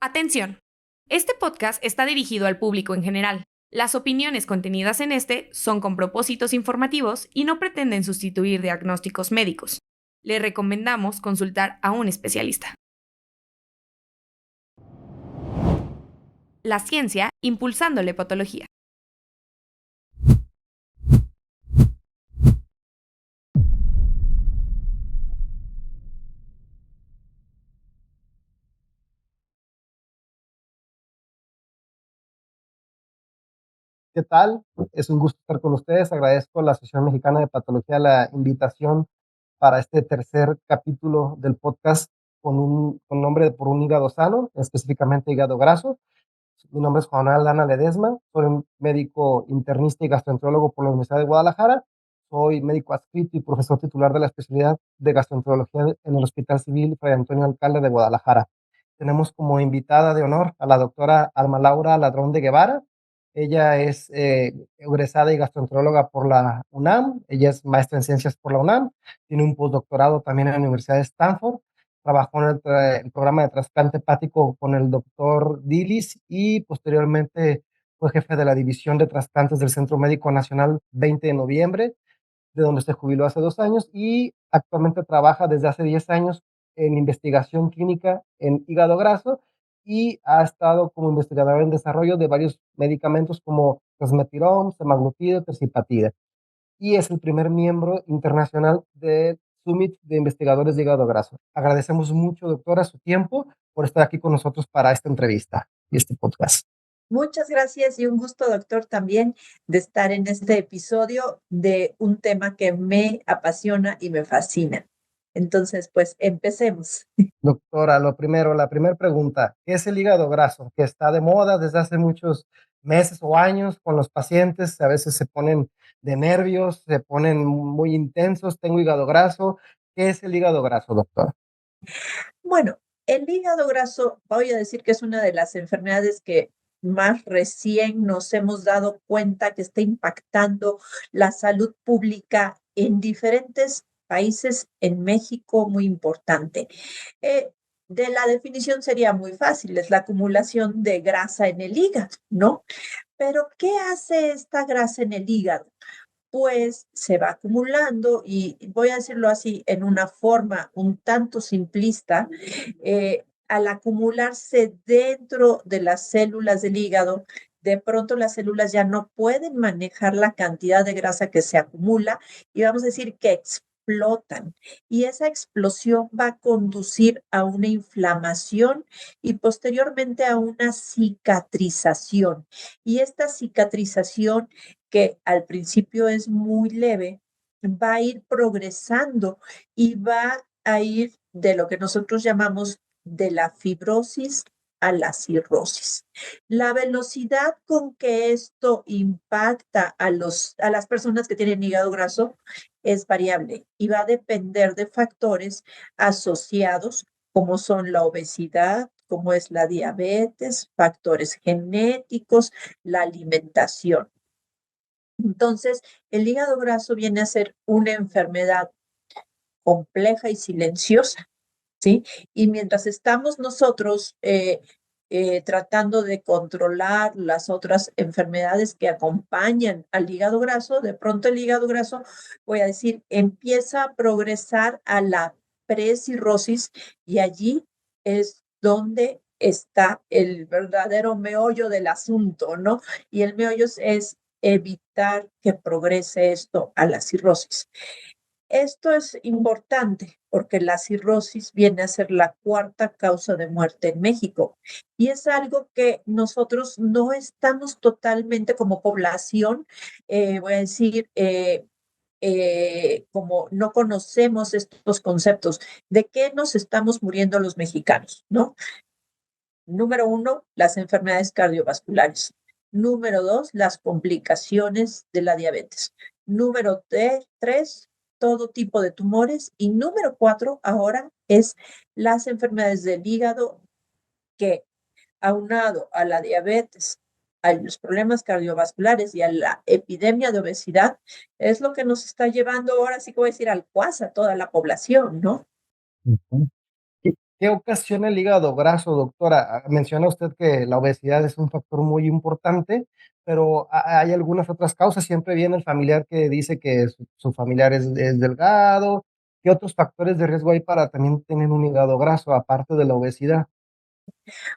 Atención. Este podcast está dirigido al público en general. Las opiniones contenidas en este son con propósitos informativos y no pretenden sustituir diagnósticos médicos. Le recomendamos consultar a un especialista. La ciencia impulsando la hepatología. ¿Qué tal? Es un gusto estar con ustedes. Agradezco a la Asociación Mexicana de Patología la invitación para este tercer capítulo del podcast con nombre de Por un hígado sano, específicamente hígado graso. Mi nombre es Juan Aldana Ledesma, soy un médico internista y gastroenterólogo por la Universidad de Guadalajara. Soy médico adscrito y profesor titular de la especialidad de gastroenterología en el Hospital Civil Fray Antonio Alcalde de Guadalajara. Tenemos como invitada de honor a la doctora Alma Laura Ladrón de Guevara. Ella es egresada y gastroenteróloga por la UNAM. Ella es maestra en ciencias por la UNAM. Tiene un postdoctorado también en la Universidad de Stanford. Trabajó en el programa de trasplante hepático con el doctor Dilis y posteriormente fue jefe de la división de trasplantes del Centro Médico Nacional 20 de noviembre, de donde se jubiló hace 2 años, y actualmente trabaja desde hace 10 años en investigación clínica en hígado graso y ha estado como investigador en desarrollo de varios medicamentos como resmetirom, semaglutide, tercipatide, y es el primer miembro internacional del Summit de Investigadores de Hígado Graso. Agradecemos mucho, doctora, su tiempo por estar aquí con nosotros para esta entrevista y este podcast. Muchas gracias y un gusto, doctor, también de estar en este episodio de un tema que me apasiona y me fascina. Entonces, pues empecemos. Doctora, la primera pregunta, ¿qué es el hígado graso? Que está de moda desde hace muchos meses o años con los pacientes, a veces se ponen de nervios, se ponen muy intensos, tengo hígado graso. ¿Qué es el hígado graso, doctora? Bueno, el hígado graso, voy a decir que es una de las enfermedades que más recién nos hemos dado cuenta que está impactando la salud pública en diferentes países, en México muy importante. Eh, de la definición sería muy fácil, es la acumulación de grasa en el hígado, ¿no? Pero ¿qué hace esta grasa en el hígado? Pues se va acumulando y voy a decirlo así en una forma un tanto simplista, al acumularse dentro de las células del hígado, de pronto las células ya no pueden manejar la cantidad de grasa que se acumula y vamos a decir que explotan. Y esa explosión va a conducir a una inflamación y posteriormente a una cicatrización. Y esta cicatrización que al principio es muy leve, va a ir progresando y va a ir de lo que nosotros llamamos de la fibrosis a la cirrosis. La velocidad con que esto impacta a las personas que tienen hígado graso es variable y va a depender de factores asociados como son la obesidad, como es la diabetes, factores genéticos, la alimentación. Entonces, el hígado graso viene a ser una enfermedad compleja y silenciosa, ¿sí? Y mientras estamos nosotros tratando de controlar las otras enfermedades que acompañan al hígado graso, de pronto el hígado graso, voy a decir, empieza a progresar a la precirrosis y allí es donde está el verdadero meollo del asunto, ¿no? Y el meollo es evitar que progrese esto a la cirrosis. Esto es importante porque la cirrosis viene a ser la cuarta causa de muerte en México y es algo que nosotros no estamos totalmente como población, voy a decir, como no conocemos estos conceptos. ¿De qué nos estamos muriendo los mexicanos, no? Número uno, las enfermedades cardiovasculares. Número dos, las complicaciones de la diabetes. Número tres, todo tipo de tumores. Y número cuatro, ahora es las enfermedades del hígado que, aunado a la diabetes, a los problemas cardiovasculares y a la epidemia de obesidad, es lo que nos está llevando ahora, sí que voy a decir, al cuas a toda la población, ¿no? Uh-huh. ¿Qué ¿Qué ocasiona el hígado graso, doctora? Menciona usted que la obesidad es un factor muy importante, pero hay algunas otras causas. Siempre viene el familiar que dice que su familiar es delgado. ¿Qué otros factores de riesgo hay para también tener un hígado graso, aparte de la obesidad?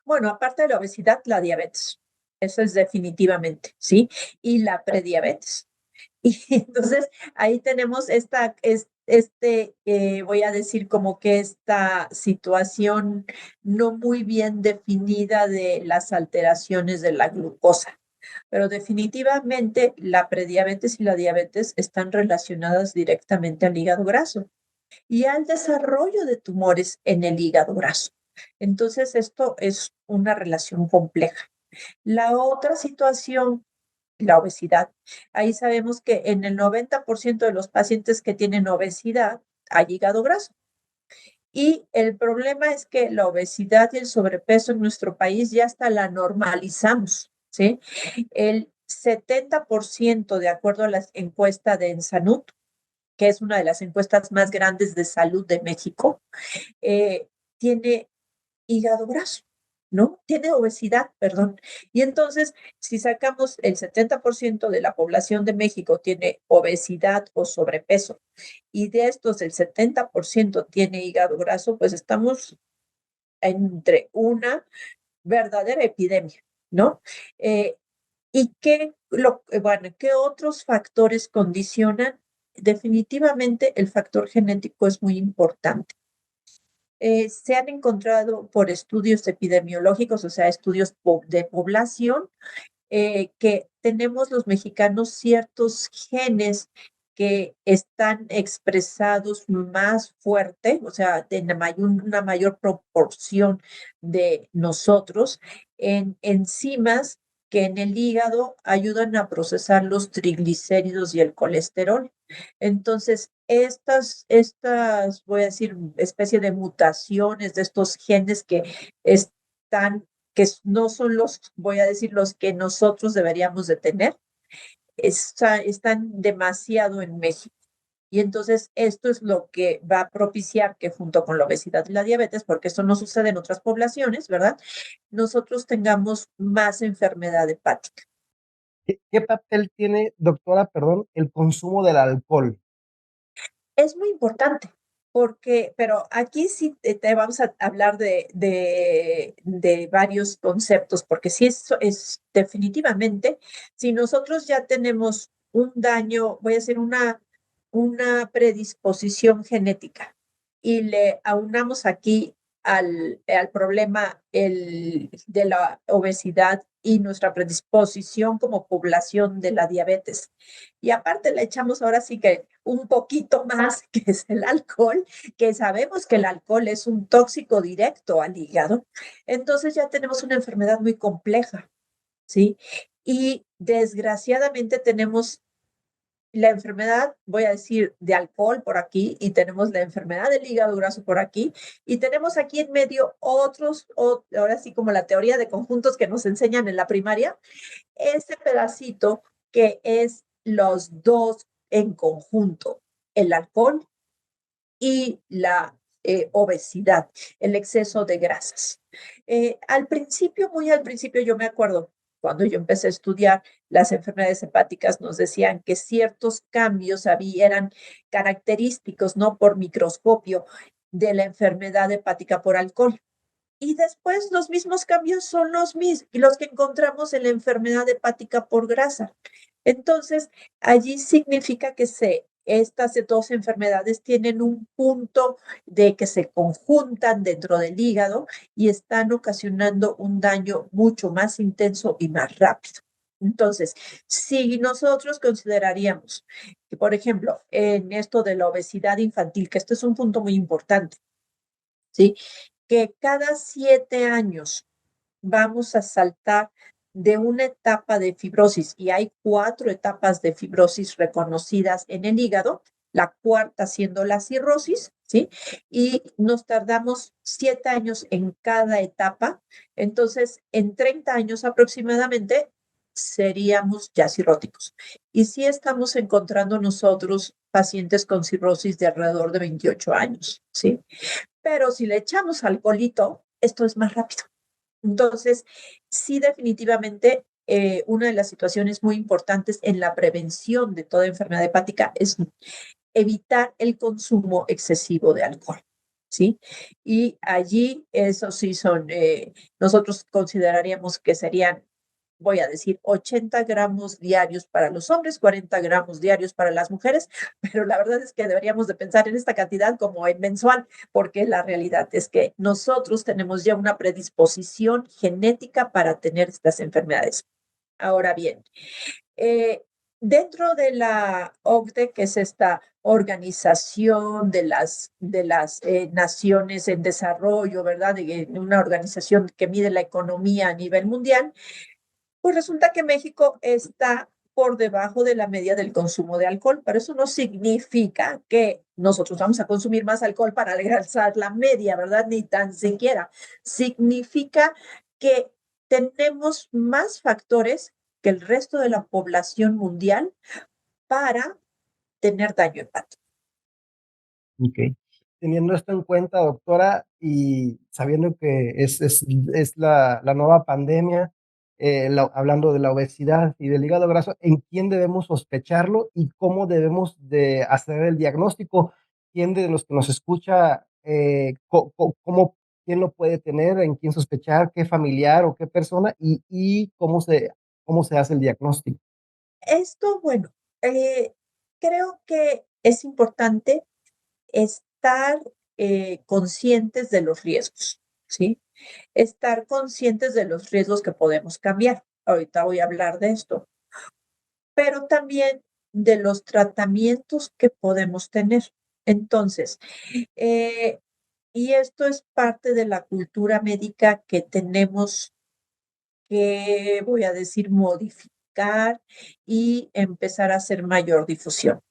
Bueno, aparte de la obesidad, la diabetes. Eso es definitivamente, ¿sí? Y la prediabetes. Y entonces ahí tenemos voy a decir como que esta situación no muy bien definida de las alteraciones de la glucosa. Pero definitivamente la prediabetes y la diabetes están relacionadas directamente al hígado graso y al desarrollo de tumores en el hígado graso. Entonces, esto es una relación compleja. La otra situación, la obesidad. Ahí sabemos que en el 90% de los pacientes que tienen obesidad hay hígado graso. Y el problema es que la obesidad y el sobrepeso en nuestro país ya hasta la normalizamos, ¿sí? El 70%, de acuerdo a la encuesta de Ensanud, que es una de las encuestas más grandes de salud de México, tiene hígado graso, ¿no? Tiene obesidad, perdón. Y entonces, si sacamos el 70% de la población de México tiene obesidad o sobrepeso, y de estos el 70% tiene hígado graso, pues estamos entre una verdadera epidemia, ¿no? Eh, bueno, ¿qué otros factores condicionan? Definitivamente el factor genético es muy importante. Se han encontrado por estudios epidemiológicos, o sea, estudios de población, que tenemos los mexicanos ciertos genes que están expresados más fuerte, o sea, en una mayor proporción de nosotros, en enzimas que en el hígado ayudan a procesar los triglicéridos y el colesterol. Entonces, voy a decir, especie de mutaciones de estos genes que están, no son los, voy a decir, los que nosotros deberíamos de tener, están demasiado en México. Y entonces esto es lo que va a propiciar que junto con la obesidad y la diabetes, porque esto no sucede en otras poblaciones, ¿verdad? Nosotros tengamos más enfermedad hepática. ¿Qué papel tiene, doctora, perdón, el consumo del alcohol? Es muy importante, pero aquí sí te vamos a hablar de varios conceptos, porque sí es definitivamente, si nosotros ya tenemos un daño, voy a hacer una predisposición genética y le aunamos aquí al problema de la obesidad y nuestra predisposición como población de la diabetes. Y aparte le echamos ahora sí que un poquito más, que es el alcohol, que sabemos que el alcohol es un tóxico directo al hígado. Entonces ya tenemos una enfermedad muy compleja, ¿sí? Y desgraciadamente tenemos la enfermedad, voy a decir, de alcohol por aquí, y tenemos la enfermedad del hígado graso por aquí, y tenemos aquí en medio ahora sí como la teoría de conjuntos que nos enseñan en la primaria, ese pedacito que es los dos en conjunto, el alcohol y la obesidad, el exceso de grasas. Muy al principio, yo me acuerdo, cuando yo empecé a estudiar las enfermedades hepáticas, nos decían que ciertos cambios eran característicos, ¿no? Por microscopio de la enfermedad hepática por alcohol. Y después los mismos cambios son los que encontramos en la enfermedad hepática por grasa. Entonces, allí significa que estas dos enfermedades tienen un punto de que se conjuntan dentro del hígado y están ocasionando un daño mucho más intenso y más rápido. Entonces, si nosotros consideraríamos que, por ejemplo, en esto de la obesidad infantil, que esto es un punto muy importante, ¿sí? Que cada 7 años vamos a saltar de una etapa de fibrosis, y hay 4 etapas de fibrosis reconocidas en el hígado, la cuarta siendo la cirrosis, ¿sí? Y nos tardamos 7 años en cada etapa, entonces en 30 años aproximadamente seríamos ya cirróticos. Y sí estamos encontrando nosotros pacientes con cirrosis de alrededor de 28 años, ¿sí? Pero si le echamos alcoholito, esto es más rápido. Entonces, sí, definitivamente, una de las situaciones muy importantes en la prevención de toda enfermedad hepática es evitar el consumo excesivo de alcohol, ¿sí? Y allí, eso sí son, nosotros consideraríamos que serían, voy a decir, 80 gramos diarios para los hombres, 40 gramos diarios para las mujeres, pero la verdad es que deberíamos de pensar en esta cantidad como en mensual, porque la realidad es que nosotros tenemos ya una predisposición genética para tener estas enfermedades. Ahora bien, eh, dentro de la OCDE, que es esta organización de las naciones en desarrollo, ¿verdad? Una organización que mide la economía a nivel mundial, pues resulta que México está por debajo de la media del consumo de alcohol, pero eso no significa que nosotros vamos a consumir más alcohol para alcanzar la media, ¿verdad? Ni tan siquiera. Significa que tenemos más factores que el resto de la población mundial para tener daño hepático. Ok. Teniendo esto en cuenta, doctora, y sabiendo que es la nueva pandemia, hablando de la obesidad y del hígado graso, ¿en quién debemos sospecharlo y cómo debemos de hacer el diagnóstico? ¿Quién de los que nos escucha, quién lo puede tener, en quién sospechar, qué familiar o qué persona y cómo se hace el diagnóstico? Esto, bueno, creo que es importante estar conscientes de los riesgos, ¿sí? Estar conscientes de los riesgos que podemos cambiar. Ahorita voy a hablar de esto, pero también de los tratamientos que podemos tener. Entonces, eh, y esto es parte de la cultura médica que tenemos que, voy a decir, modificar y empezar a hacer mayor difusión.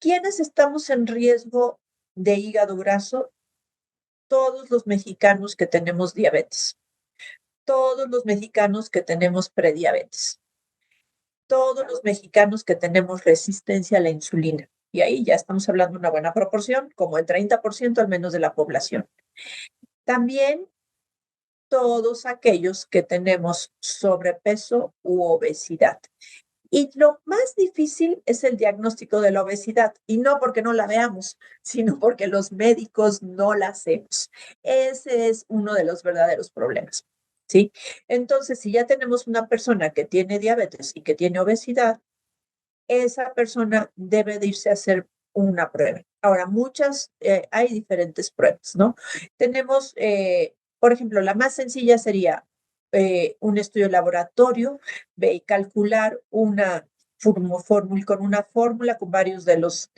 ¿Quiénes estamos en riesgo de hígado graso? Todos los mexicanos que tenemos diabetes, todos los mexicanos que tenemos prediabetes, todos los mexicanos que tenemos resistencia a la insulina. Y ahí ya estamos hablando de una buena proporción, como el 30% al menos de la población. También todos aquellos que tenemos sobrepeso u obesidad. Y lo más difícil es el diagnóstico de la obesidad, y no porque no la veamos, sino porque los médicos no la hacemos. Ese es uno de los verdaderos problemas, ¿sí? Entonces, si ya tenemos una persona que tiene diabetes y que tiene obesidad, esa persona debe de irse a hacer una prueba. Ahora, hay diferentes pruebas, ¿no? Tenemos, por ejemplo, la más sencilla sería un estudio de laboratorio, ve y calcular con una fórmula con varios de los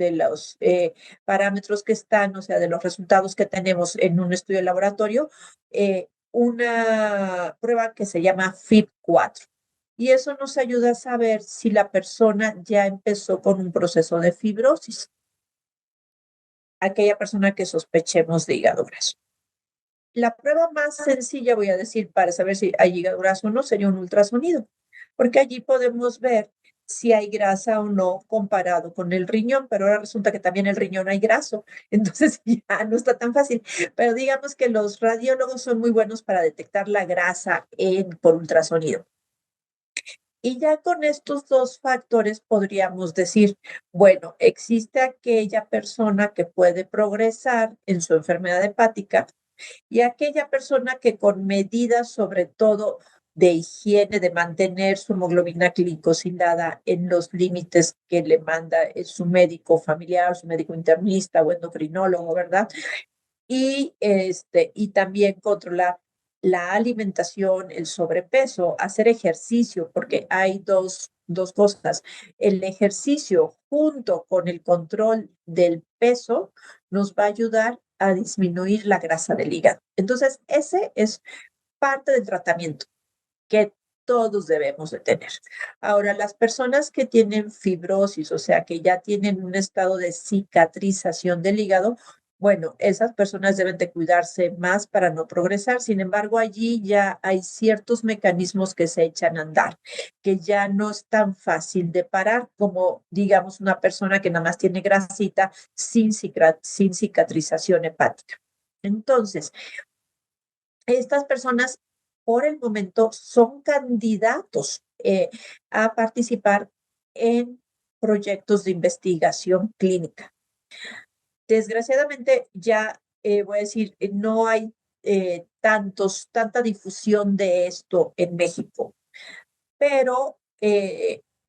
parámetros que están, o sea, de los resultados que tenemos en un estudio de laboratorio, una prueba que se llama FIB-4. Y eso nos ayuda a saber si la persona ya empezó con un proceso de fibrosis, aquella persona que sospechemos de hígado graso. La prueba más sencilla, voy a decir, para saber si hay hígado graso o no, sería un ultrasonido, porque allí podemos ver si hay grasa o no comparado con el riñón, pero ahora resulta que también el riñón hay graso, entonces ya no está tan fácil. Pero digamos que los radiólogos son muy buenos para detectar la grasa por ultrasonido. Y ya con estos dos factores podríamos decir, bueno, existe aquella persona que puede progresar en su enfermedad hepática y aquella persona que con medidas, sobre todo de higiene, de mantener su hemoglobina glicosilada en los límites que le manda su médico familiar, su médico internista o endocrinólogo, ¿verdad? Y también controlar la alimentación, el sobrepeso, hacer ejercicio, porque hay dos cosas. El ejercicio junto con el control del peso nos va a ayudar a disminuir la grasa del hígado. Entonces, ese es parte del tratamiento que todos debemos de tener. Ahora, las personas que tienen fibrosis, o sea, que ya tienen un estado de cicatrización del hígado, Bueno, esas personas deben de cuidarse más para no progresar. Sin embargo, allí ya hay ciertos mecanismos que se echan a andar, que ya no es tan fácil de parar como, digamos, una persona que nada más tiene grasita sin cicatrización hepática. Entonces, estas personas por el momento son candidatos a participar en proyectos de investigación clínica. Desgraciadamente, ya voy a decir, no hay tanta difusión de esto en México, pero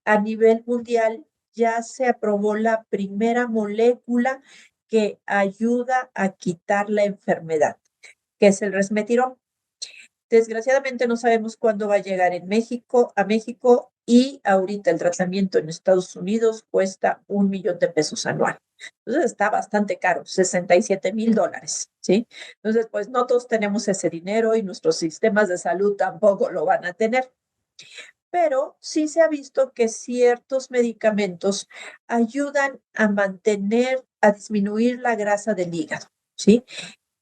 a nivel mundial ya se aprobó la primera molécula que ayuda a quitar la enfermedad, que es el resmetirón. Desgraciadamente no sabemos cuándo va a llegar a México, y ahorita el tratamiento en Estados Unidos cuesta $1,000,000 anual. Entonces está bastante caro, $67,000, ¿sí? Entonces, pues no todos tenemos ese dinero y nuestros sistemas de salud tampoco lo van a tener. Pero sí se ha visto que ciertos medicamentos ayudan a disminuir la grasa del hígado, ¿sí?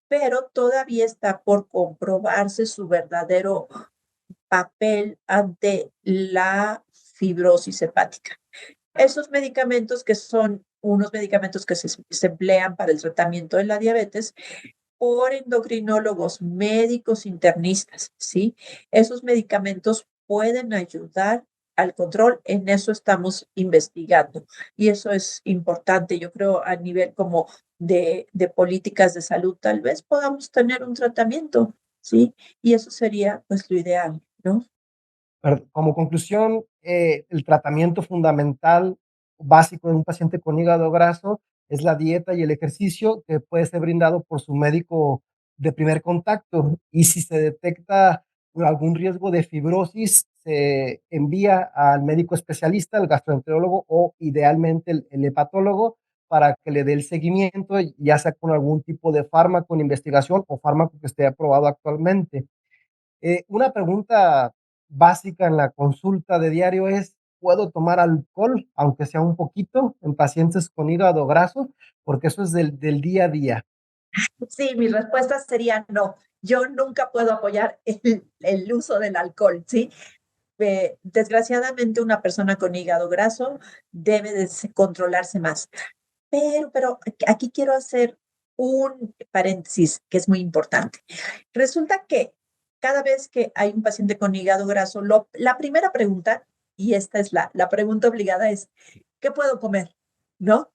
Pero todavía está por comprobarse su verdadero papel ante la fibrosis hepática. Esos medicamentos, que son unos medicamentos que se emplean para el tratamiento de la diabetes por endocrinólogos, médicos internistas, ¿sí? Esos medicamentos pueden ayudar al control, en eso estamos investigando. Y eso es importante, yo creo, a nivel como de políticas de salud, tal vez podamos tener un tratamiento, ¿sí? Y eso sería, pues, lo ideal, ¿no? Como conclusión, el tratamiento fundamental básico de un paciente con hígado graso es la dieta y el ejercicio, que puede ser brindado por su médico de primer contacto. Y si se detecta algún riesgo de fibrosis, se envía al médico especialista, al gastroenterólogo o idealmente el hepatólogo, para que le dé el seguimiento, ya sea con algún tipo de fármaco en investigación o fármaco que esté aprobado actualmente. Una pregunta básica en la consulta de diario es: ¿puedo tomar alcohol, aunque sea un poquito, en pacientes con hígado graso? Porque eso es del día a día. Sí, mi respuesta sería no. Yo nunca puedo apoyar el uso del alcohol, ¿sí? Desgraciadamente, una persona con hígado graso debe de controlarse más. Pero aquí quiero hacer un paréntesis que es muy importante. Resulta que cada vez que hay un paciente con hígado graso, la primera pregunta, y esta es la pregunta obligada, es: ¿qué puedo comer? ¿No?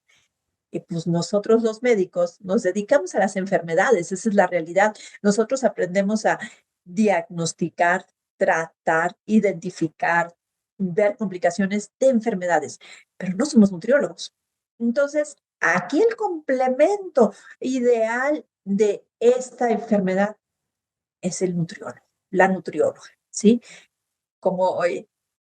Y pues nosotros los médicos nos dedicamos a las enfermedades, esa es la realidad. Nosotros aprendemos a diagnosticar, tratar, identificar, ver complicaciones de enfermedades, pero no somos nutriólogos. Entonces, aquí el complemento ideal de esta enfermedad es el nutriólogo, la nutrióloga, ¿sí? Como,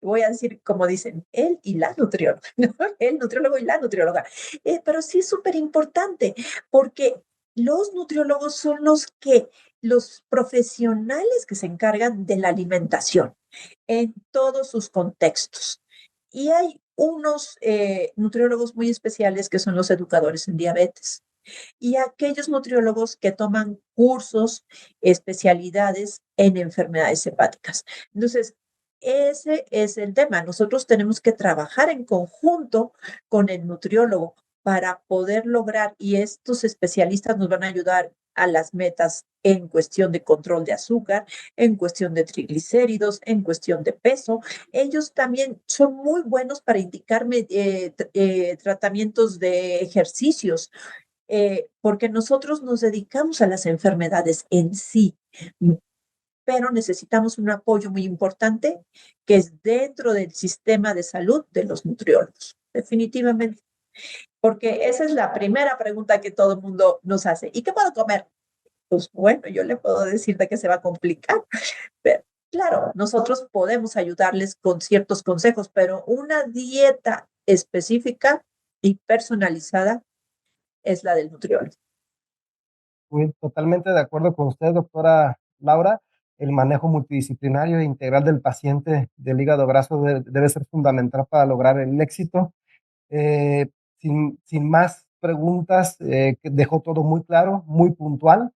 voy a decir, como dicen, él y la nutrióloga, ¿no? El nutriólogo y la nutrióloga. Pero sí es súper importante, porque los nutriólogos son los profesionales que se encargan de la alimentación en todos sus contextos. Y hay unos nutriólogos muy especiales que son los educadores en diabetes, y aquellos nutriólogos que toman cursos, especialidades en enfermedades hepáticas. Entonces, ese es el tema. Nosotros tenemos que trabajar en conjunto con el nutriólogo para poder lograr, y estos especialistas nos van a ayudar a las metas en cuestión de control de azúcar, en cuestión de triglicéridos, en cuestión de peso. Ellos también son muy buenos para indicarme tratamientos de ejercicios, porque nosotros nos dedicamos a las enfermedades en sí, pero necesitamos un apoyo muy importante que es dentro del sistema de salud de los nutriólogos, definitivamente. Porque esa es la primera pregunta que todo el mundo nos hace: ¿y qué puedo comer? Pues bueno, yo le puedo decir de qué se va a complicar, pero claro, nosotros podemos ayudarles con ciertos consejos, pero una dieta específica y personalizada es la del nutriólogo. Muy totalmente de acuerdo con usted, doctora Laura. El manejo multidisciplinario e integral del paciente del hígado graso debe ser fundamental para lograr el éxito. Sin más, preguntas, que dejó todo muy claro, muy puntual.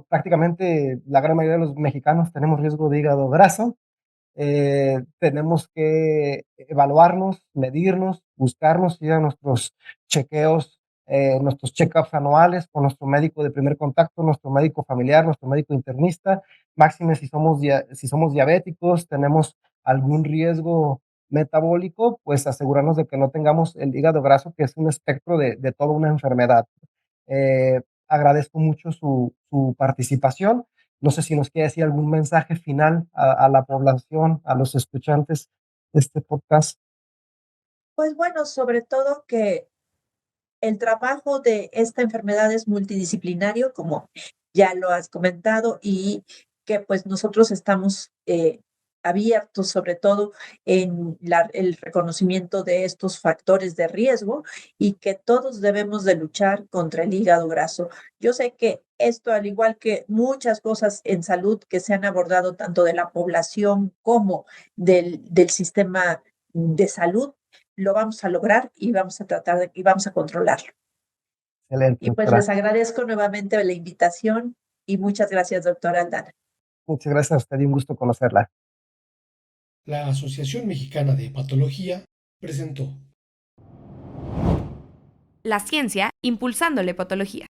Prácticamente la gran mayoría de los mexicanos tenemos riesgo de hígado graso. Tenemos que evaluarnos, medirnos, buscarnos, ir a nuestros chequeos, nuestros check-ups anuales con nuestro médico de primer contacto, nuestro médico familiar, nuestro médico internista, máxime si somos diabéticos, tenemos algún riesgo metabólico, pues asegurarnos de que no tengamos el hígado graso, que es un espectro de toda una enfermedad. Agradezco mucho su participación. No sé si nos quiere decir algún mensaje final a la población, a los escuchantes de este podcast. Pues bueno, sobre todo que el trabajo de esta enfermedad es multidisciplinario, como ya lo has comentado, y que pues nosotros estamos abiertos sobre todo en el reconocimiento de estos factores de riesgo y que todos debemos de luchar contra el hígado graso. Yo sé que esto, al igual que muchas cosas en salud que se han abordado tanto de la población como del sistema de salud, lo vamos a lograr y vamos a y vamos a controlarlo. Excelente, Y pues doctora. les agradezco nuevamente la invitación y muchas gracias, doctora Aldana. Muchas gracias a usted y un gusto conocerla. La Asociación Mexicana de Hepatología presentó La ciencia impulsando la hepatología.